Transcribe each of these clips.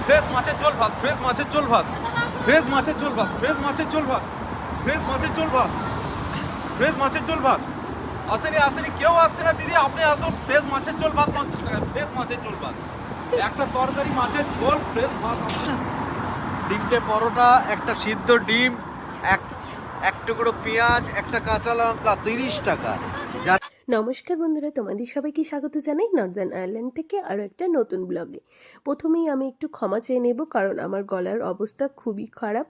Fresh মাছের ঝোল ভাত, ফ্রেশ মাছের ঝোল ভাত, ফ্রেশ মাছের ঝোল ভাত, ফ্রেশ মাছের ঝোল ভাত, ফ্রেশ মাছের ঝোল ভাত, ফ্রেশ মাছের ঝোল ভাত। আসেনি আসেনি, কেউ আসছে না দিদি, আপনি আসুন। ফ্রেশ মাছের ঝোল ভাত 50 টাকা, ফ্রেশ মাছের ঝোল ভাত, একটা তরকারি মাছের ঝোল, ফ্রেশ ভাত। তিনটে পরোটা, একটা সিদ্ধ ডিম, এক এক টুকরো পেঁয়াজ, একটা কাঁচা লঙ্কা, 30 টাকা। নমস্কার বন্ধুরা, তোমাদের সবাইকে স্বাগত জানাই নর্দার্ন আয়ারল্যান্ড থেকে আরও একটা নতুন ব্লগে। প্রথমেই আমি একটু ক্ষমা চেয়ে নেব, কারণ আমার গলার অবস্থা খুবই খারাপ।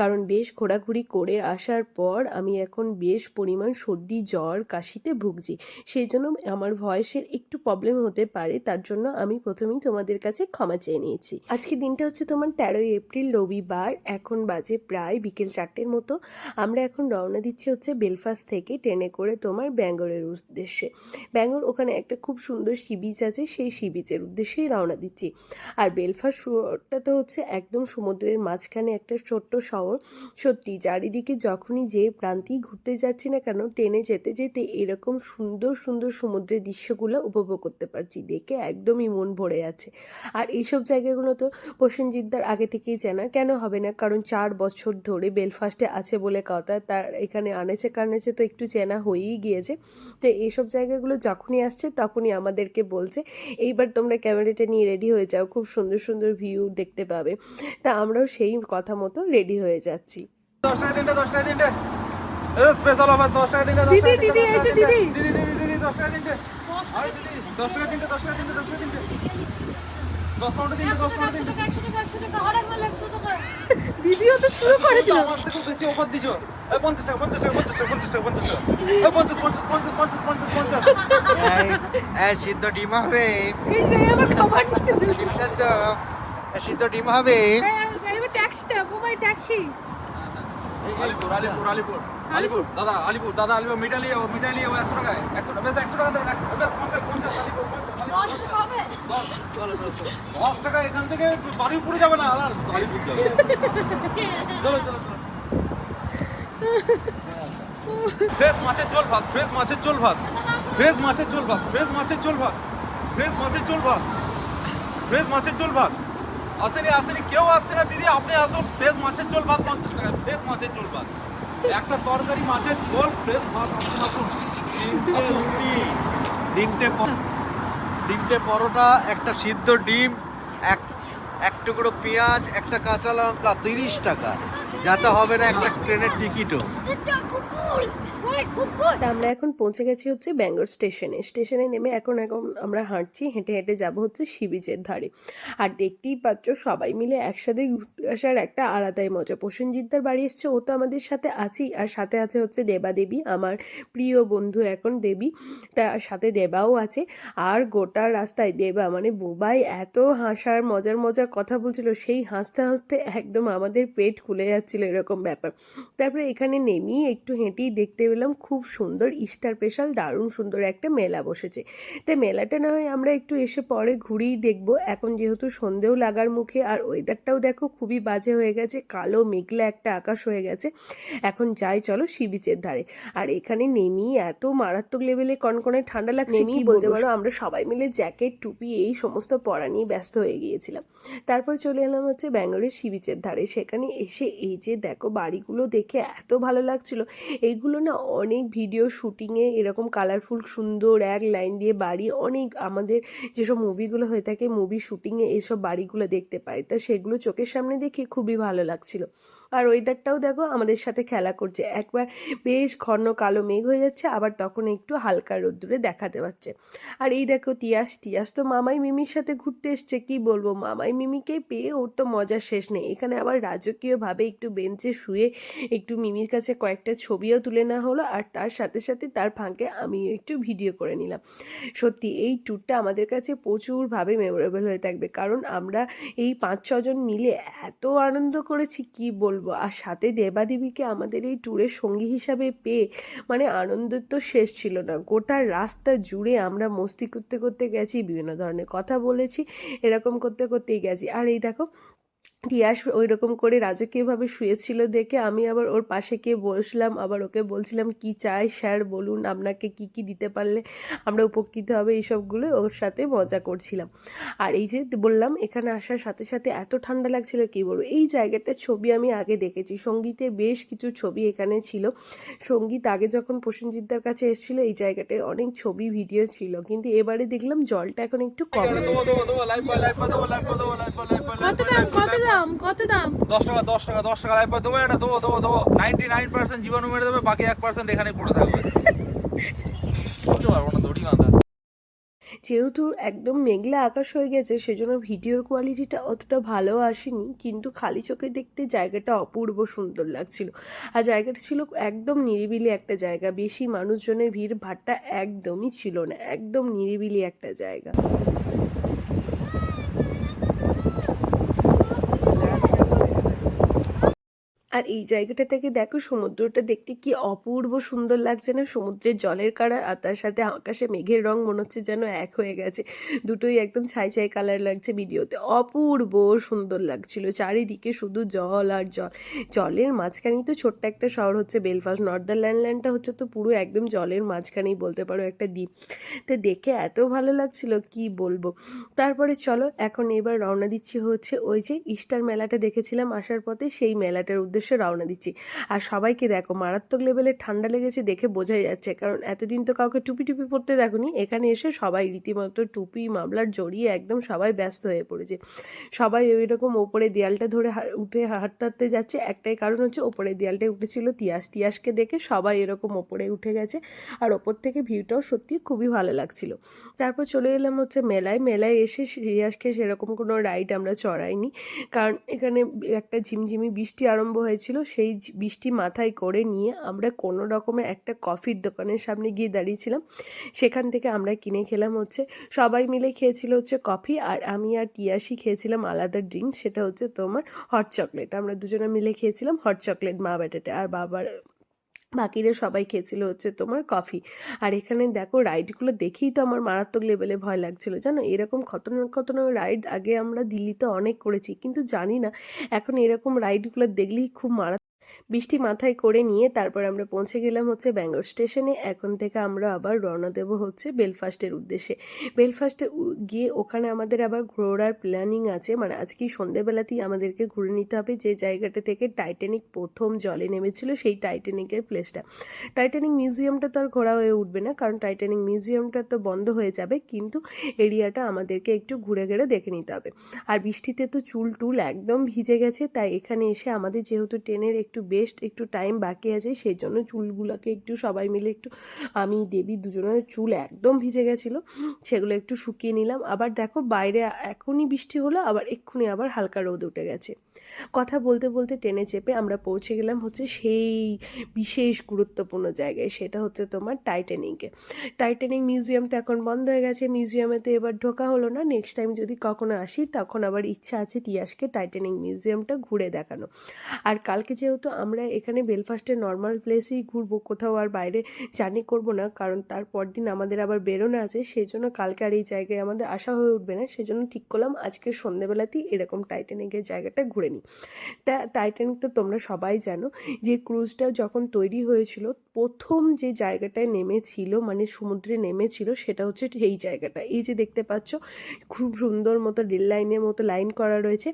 কারণ বেশ ঘোরাঘুরি করে আসার পর আমি এখন বেশ পরিমাণ সর্দি, জ্বর, কাশিতে ভুগছি। সেই জন্য আমার ভয়েসের একটু প্রবলেম হতে পারে, তার জন্য আমি প্রথমেই তোমাদের কাছে ক্ষমা চেয়ে নিয়েছি। আজকে দিনটা হচ্ছে তোমার 13ই এপ্রিল, রবিবার। এখন বাজে প্রায় বিকেল 4টের মতো। আমরা এখন রওনা দিচ্ছি হচ্ছে বেলফাস্ট থেকে ট্রেনে করে তোমার ব্যাঙ্গালোরের উদ্দেশ্যে। ব্যাঙ্গালোর, ওখানে একটা খুব সুন্দর সি বিচ আছে, সেই সি বিচের উদ্দেশ্যেই রওনা দিচ্ছি। আর বেলফাস্ট শহরটা তো হচ্ছে একদম সমুদ্রের মাঝখানে একটা ছোট্ট শহর। সত্যি চারিদিকে যখনই যে প্রান্তেই ঘুরতে যাচ্ছি না কেন, ট্রেনে যেতে যেতে এরকম সুন্দর সুন্দর সমুদ্রের দৃশ্যগুলো উপভোগ করতে পারছি, দেখে একদমই মন ভরে আছে। আর এইসব জায়গাগুলো তো প্রসেনজিৎদার আগে থেকেই জানা, কেন হবে না, কারণ 4 বছর ধরে বেলফাস্টে আছে বলে কথা, তার এখানে আনেছে কানেছে তো একটু চেনা হয়েই গিয়েছে। তো এইসব জায়গাগুলো যখনই আসছে তখনই আমাদেরকে বলছে, এইবার তোমরা ক্যামেরাটা নিয়ে রেডি হয়ে যাও, খুব সুন্দর সুন্দর ভিউ দেখতে পাবে। তা আমরাও সেই কথা মতো রেডি হয়ে যাচ্ছি। 10 টাকা তিনটে, 10 টাকা তিনটে, স্পেশাল অফার 10 টাকা তিনটে, দিদি দিদি এই যে দিদি দিদি দিদি দিদি 10 টাকা তিনটে, আরে দিদি 10 টাকা তিনটে, 10 টাকা তিনটে, 10 টাকা তিনটে, 10 পাউন্ড তিনটে, 10 পাউন্ড তিনটে। দিদিও তো শুরু করে দিল। আমার থেকে বেশি অফার দিছো। 50 টাকা 50 টাকা 50 টাকা 50 টাকা 50 টাকা, 50 50 50 50 50 50। এই সিদ্ধ ডিম হবে, এই যে আমার খাবার নিচে দিল। ডিম সেদ্ধ, সিদ্ধ ডিম হবে। এবার ট্যাক্সিটা, মোবাইল ট্যাক্সি। আলিপুর আলিপুর আলিপুর আলিপুর দাদা, আলিপুর দাদা, আলিপুর মিটালি 100 টাকায়, 100 টাকা, বেশ 100 টাকা দেবেন, বেশ 50 50 আলিপুর 50। 10 টাকা এখান থেকে বারুইপুরে যাবে না, আর আলিপুর যাবে। চলো চলো চলো। ফ্রেশ মাছের ঝোল ভাত, ফ্রেশ মাছের ঝোল ভাত, ফ্রেশ মাছের ঝোল ভাত, ফ্রেশ মাছের ঝোল ভাত, ফ্রেশ মাছের ঝোল ভাত, ফ্রেশ মাছের ঝোল ভাত। আসেনি আসেনি, কেউ আসছে না দিদি, আপনি আসুন। ফ্রেশ মাছের ঝোল ভাত 50 টাকা, ফ্রেশ মাছের ঝোল ভাত, একটা তরকারি মাছের ঝোল, ফ্রেশ ভাত। আসুন আসুন আসুন। তিনটে পরোটা, একটা সিদ্ধ ডিম, এক এক টুকরো পেঁয়াজ, একটা কাঁচা লঙ্কা, 30 টাকা। যাতে হবে না একটা ট্রেনের টিকিটও। তা আমরা এখন পৌঁছে গেছি হচ্ছে ব্যাঙ্গালোর স্টেশনে। স্টেশনে নেমে এখন আমরা হাঁটছি, হেঁটে হেঁটে যাব হচ্ছে সি বিচের ধারে। আর দেখতেই পাচ্ছ, সবাই মিলে একসাথে ঘুরতে আসার একটা আলাদাই মজা। প্রসেনজিৎদার বাড়ি এসছে, ও তো আমাদের সাথে আছেই, আর সাথে আছে হচ্ছে দেবা দেবী, আমার প্রিয় বন্ধু এখন দেবী, তার সাথে দেবাও আছে। আর গোটা রাস্তায় দেবা মানে বুবাই এত হাসার মজার মজার কথা বলছিল, সেই হাসতে হাসতে একদম আমাদের পেট খুলে যাচ্ছিল, এরকম ব্যাপার। তারপরে এখানে নেমেই একটু হেঁটেই দেখতে পেলাম খুব সুন্দর ইস্টার স্পেশাল, দারুণ সুন্দর একটা মেলা বসেছে। তাই মেলাটা না হয় আমরা একটু এসে পরে ঘুরেই দেখবো, এখন যেহেতু সন্ধেও লাগার মুখে, আর ওয়েদারটাও দেখো খুবই বাজে হয়ে গেছে, কালো মেঘলা একটা আকাশ হয়ে গেছে। এখন যাই চলো সি বিচের ধারে। আর এখানে নেমেই এত মারাত্মক লেভেলে কনকনে ঠান্ডা লাগছে, নেমেই বলতে পারো আমরা সবাই মিলে জ্যাকেট, টুপি এই সমস্ত পরা নিয়ে ব্যস্ত হয়ে গিয়েছিলাম। তারপর চলে এলাম হচ্ছে ব্যাঙ্গালোরের সি বিচের ধারে। সেখানে এসে এই যে দেখো বাড়িগুলো দেখে এত ভালো লাগছিল। এইগুলো না অনেক ভিডিও শুটিংয়ে এরকম কালারফুল সুন্দর এক লাইন দিয়ে বাড়ি, অনেক আমাদের যেসব মুভিগুলো হয়ে থাকে মুভি শুটিংয়ে এইসব বাড়িগুলো দেখতে পাই, তা সেগুলো চোখের সামনে দেখে খুবই ভালো লাগছিল। আর ওয়েদারটাও দেখো আমাদের সাথে খেলা করছে, একবার বেশ ঘন কালো মেঘ হয়ে যাচ্ছে, আবার তখন একটু হালকা রোদ্দুরে দেখাতে পারছে। আর এই দেখো তিয়াস, তিয়াস তো মামাই মিমির সাথে ঘুরতে এসছে, কি বলবো, মামাই মিমিকে পেয়ে ওর তো মজার শেষ নেই। এখানে আবার রাজকীয়ভাবে একটু বেঞ্চে শুয়ে একটু মিমির কাছে কয়েকটা ছবিও তুলে নেওয়া হলো, আর তার সাথে সাথে তার ফাঁকে আমিও একটু ভিডিও করে নিলাম। সত্যি এই ট্যুরটা আমাদের কাছে প্রচুরভাবে মেমোরেবল হয়ে থাকবে, কারণ আমরা এই 5-6 জন মিলে এত আনন্দ করেছি কি বলবো। আর সাথে দেবাদেবীকে আমাদের এই ট্যুরের সঙ্গী হিসাবে পেয়ে মানে আনন্দের তো শেষ ছিল না। গোটা রাস্তা জুড়ে আমরা মস্তি করতে করতে গেছি, বিভিন্ন ধরনের কথা বলেছি, এরকম করতে করতেই গেছি। আর এই দেখো তিয়াস ওই রকম করে রাজকীয়ভাবে শুয়েছিল দেখে আমি আবার ওর পাশে গিয়ে বসলাম, আবার ওকে বলছিলাম কি চাই স্যার বলুন, আপনাকে কি কি দিতে পারলে আমরা উপকৃত হবে, এইসবগুলো ওর সাথে মজা করছিলাম। আর এই যে বললাম এখানে আসার সাথে সাথে এত ঠান্ডা লাগছিল কি বলবো। এই জায়গাটার ছবি আমি আগে দেখেছি, সঙ্গীতের বেশ কিছু ছবি এখানে ছিল। সঙ্গীত আগে যখন প্রসেনজিৎদার কাছে এসেছিলো এই জায়গাটায় অনেক ছবি ভিডিও ছিল, কিন্তু এবারে দেখলাম জলটা এখন একটু কম হয়েছে। কত দাম কত দাম কত দাম? 10 টাকা লাইফ দেবো, এটা দেবো 99% জীবাণু মেরে দেবে, বাকি 1% এখানে পড়ে থাকবে। বলতে পারবো না, দড়ি বাঁধা। যেহেতু একদম মেঘলা আকাশ হয়ে গেছে সেজন্য ভিডিওর কোয়ালিটিটা অতটা ভালো আসেনি, কিন্তু খালি চোখে দেখতে জায়গাটা অপূর্ব সুন্দর লাগছিল। আর জায়গাটা ছিল একদম নিরিবিলি একটা জায়গা, বেশি মানুষজনের ভিড় ভাট্টা একদমই ছিল না, একদম নিরিবিলি একটা জায়গা। আর এই জায়গাটা থেকে দেখো সমুদ্রটা দেখতে কি অপূর্ব সুন্দর লাগছে না, সমুদ্রের জলের কালার আর তার সাথে আকাশে মেঘের রং মনে হচ্ছে যেন এক হয়ে গেছে, দুটোই একদম ছাই ছাই কালার লাগছে ভিডিওতে, অপূর্ব সুন্দর লাগছিল। চারিদিকে শুধু জল আর জল, জলের মাঝখানেই তো ছোট্ট একটা শহর হচ্ছে বেলফাস্ট, নর্দারল্যান্ডটা হচ্ছে তো পুরো একদম জলের মাঝখানেই বলতে পারো একটা দ্বীপ। তো দেখে এত ভালো লাগছিল কি বলবো। তারপরে চলো এখন এবার রওনা দিচ্ছি হচ্ছে ওই যে ইস্টার মেলাটা দেখেছিলাম আসার পথে, সেই মেলাটার উদ্দেশ্যে রওনা দিচ্ছি। আর সবাইকে দেখো মারাত্মক লেভেলের ঠান্ডা লেগেছে দেখে বোঝাই যাচ্ছে, কারণ এতদিন তো কাউকে টুপি টুপি পরতে দেখোনি, এখানে এসে সবাই রীতিমতো টুপি মামলার জড়িয়ে একদম সবাই ব্যস্ত হয়ে পড়েছে। সবাই ওইরকম ওপরে দেয়ালটা ধরে উঠে হাঁটতে হাঁটতে যাচ্ছে, একটাই কারণ হচ্ছে ওপরে দেয়ালটায় উঠেছিল তিয়াস, তিয়াসকে দেখে সবাই এরকম ওপরে উঠে গেছে। আর ওপর থেকে ভিউটাও সত্যি খুবই ভালো লাগছিল। তারপর চলে এলাম হচ্ছে মেলায়, মেলায় এসে তিয়াসকে সেরকম কোনো রাইড আমরা চড়াইনি, কারণ এখানে একটা ঝিমঝিমি বৃষ্টি আরম্ভ হয়েছিল, সেই বৃষ্টি মাথায় করে নিয়ে আমরা কোনো রকমে একটা কফির দোকানের সামনে গিয়ে দাঁড়িয়েছিলাম, সেখান থেকে আমরা কিনে খেলাম হচ্ছে, সবাই মিলে খেয়েছিল হচ্ছে কফি, আর আমি আর তিয়াসি খেয়েছিলাম আলাদা ড্রিঙ্ক, সেটা হচ্ছে তোমার হট চকলেট, আমরা দুজনে মিলে খেয়েছিলাম হট চকলেট মা বেটাতে, আর বাবার বাকিরা সবাই খেয়েছিল হচ্ছে তোমার কফি। আর এখানে দেখো রাইডগুলো দেখেই তো আমার মারাত্মক লেভেলে ভয় লাগছিল জানো, এরকম খতরনাক খতরনাক রাইড আগে আমরা দিল্লিতে অনেক করেছি, কিন্তু জানি না এখন এরকম রাইডগুলো দেখলেই খুব বৃষ্টি মাথায় করে নিয়ে তারপর আমরা পৌঁছে গেলাম হচ্ছে ব্যাঙ্গালোর স্টেশনে। এখন থেকে আমরা আবার রওনা দেব হচ্ছে বেলফাস্টের উদ্দেশ্যে। বেলফাস্টে গিয়ে ওখানে আমাদের আবার ঘোরার প্ল্যানিং আছে, মানে আজকেই সন্ধ্যেবেলাতেই আমাদেরকে ঘুরে নিতে হবে যে জায়গাটা থেকে টাইটানিক প্রথম জলে নেমেছিল, সেই টাইটানিকের প্লেসটা। টাইটানিক মিউজিয়ামটা তো আর ঘোরা হয়ে উঠবে না, কারণ টাইটানিক মিউজিয়ামটা তো বন্ধ হয়ে যাবে, কিন্তু এরিয়াটা আমাদেরকে একটু ঘুরে ঘুরে দেখে নিতে হবে। আর বৃষ্টিতে তো চুল টুল একদম ভিজে গেছে, তাই এখানে এসে আমাদের যেহেতু ট্রেনের একটু একটু টাইম বাকি আছে, সেই জন্য চুলগুলোকে একটু সবাই মিলে একটু, আমি দেবী দুজনের চুল একদম ভিজে গেছিলো, সেগুলো একটু শুকিয়ে নিলাম। আবার দেখো বাইরে এখনই বৃষ্টি হলো, আবার এক্ষুনি আবার হালকা রোদ উঠে গেছে। কথা বলতে বলতে ট্রেনে চেপে আমরা পৌঁছে গেলাম হচ্ছে সেই বিশেষ গুরুত্বপূর্ণ জায়গায়, সেটা হচ্ছে তোমার টাইটানিকে। টাইটানিক মিউজিয়ামটা এখন বন্ধ হয়ে গেছে, মিউজিয়ামে তো এবার ঢোকা হলো না, নেক্সট টাইম যদি কখনো আসি তখন আবার ইচ্ছা আছে তিয়াসকে টাইটানিক মিউজিয়ামটা ঘুরে দেখানো। আর কালকে যেহেতু আমরা এখানে বেলফাস্টের নর্মাল প্লেসেই ঘুরবো, কোথাও আর বাইরে জার্নি করব না, কারণ তারপর দিন আমাদের আবার বেরোনো আছে, সেই জন্য কালকে আর এই জায়গায় আমাদের আসা হয়ে উঠবে না, সেজন্য ঠিক করলাম আজকে সন্ধ্যেবেলাতেই এরকম টাইটানিকের জায়গাটা ঘুরে নিই। তা টাইটানিক তো তোমরা সবাই জানো যে ক্রুজটা যখন তৈরি হয়েছিল প্রথম যে জায়গাটায় নেমেছিল, মানে সমুদ্রে নেমেছিল, সেটা হচ্ছে এই জায়গাটা, এই যে দেখতে পাচ্ছ খুব সুন্দর মতো রেল লাইনের মতো লাইন করা রয়েছে,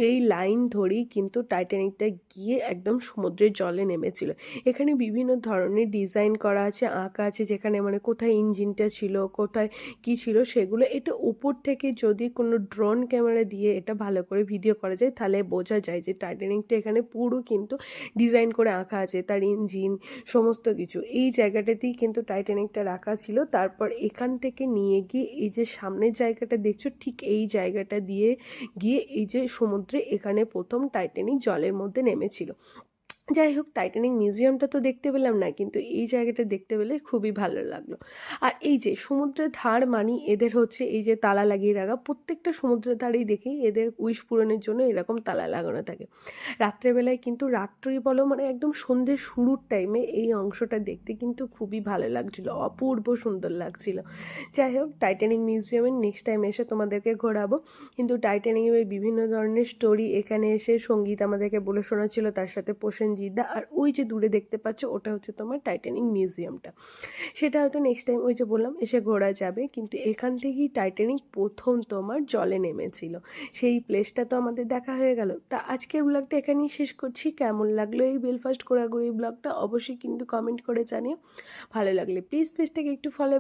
এই লাইন ধরেই কিন্তু টাইটানিকটা গিয়ে একদম সমুদ্রের জলে নেমেছিল। এখানে বিভিন্ন ধরনের ডিজাইন করা আছে, আঁকা আছে, যেখানে মানে কোথায় ইঞ্জিনটা ছিল, কোথায় কি ছিল সেগুলো, এটা উপর থেকে যদি কোনো ড্রোন ক্যামেরা দিয়ে এটা ভালো করে ভিডিও করা যায় তাহলে বোঝা যায় যে টাইটানিকটা এখানে পুরো কিন্তু ডিজাইন করে আঁকা আছে, তার ইঞ্জিন সমস্ত কিছু এই জায়গাটাতেই কিন্তু টাইটানিকটা রাখা ছিল। তারপর এখান থেকে নিয়ে গিয়ে এই যে সামনের জায়গাটা দেখছো, ঠিক এই জায়গাটা দিয়ে গিয়ে এই যে সমুদ্রে এখানে প্রথম টাইটানিক জলের মধ্যে নেমেছিল। যাই হোক, টাইটানিক মিউজিয়ামটা তো দেখতে পেলাম না, কিন্তু এই জায়গাটা দেখতে পেলে খুবই ভালো লাগলো। আর এই যে সমুদ্রের ধার মানে এদের হচ্ছে এই যে তালা লাগিয়ে রাখা, প্রত্যেকটা সমুদ্রের ধারেই দেখি এদের উইশ পূরণের জন্য এরকম তালা লাগানো থাকে। রাত্রেবেলায় কিন্তু রাত্রি বলো মানে একদম সন্ধ্যের শুরুর টাইমে এই অংশটা দেখতে কিন্তু খুবই ভালো লাগছিল, অপূর্ব সুন্দর লাগছিল। যাই হোক, টাইটানিক মিউজিয়ামে নেক্সট টাইম এসে তোমাদেরকে ঘোরাবো। কিন্তু টাইটানিকের বিভিন্ন ধরনের স্টোরি এখানে এসে সঙ্গীত আমাদেরকে বলে শোনাচ্ছিল, তার সাথে প্রসেনজিৎদা। আর ওই যে দূরে দেখতে পাচ্ছ ওটা হচ্ছে তোমার টাইটানিক মিউজিয়ামটা। সেটা হয়তো নেক্সট টাইম ওই যে বললাম এসে ঘোরা যাবে। কিন্তু এখান থেকেই টাইটানিক প্রথম তোমার জলে নেমেছিল, সেই প্লেসটা তো আমাদের দেখা হয়ে গেল। তা আজকের ব্লগটা এখানেই শেষ করছি। কেমন লাগলো এই বেলফাস্ট ঘোরাঘুরি ব্লগটা অবশ্যই কিন্তু কমেন্ট করে জানিও। ভালো লাগলে প্লিজ পেজটাকে একটু ফলো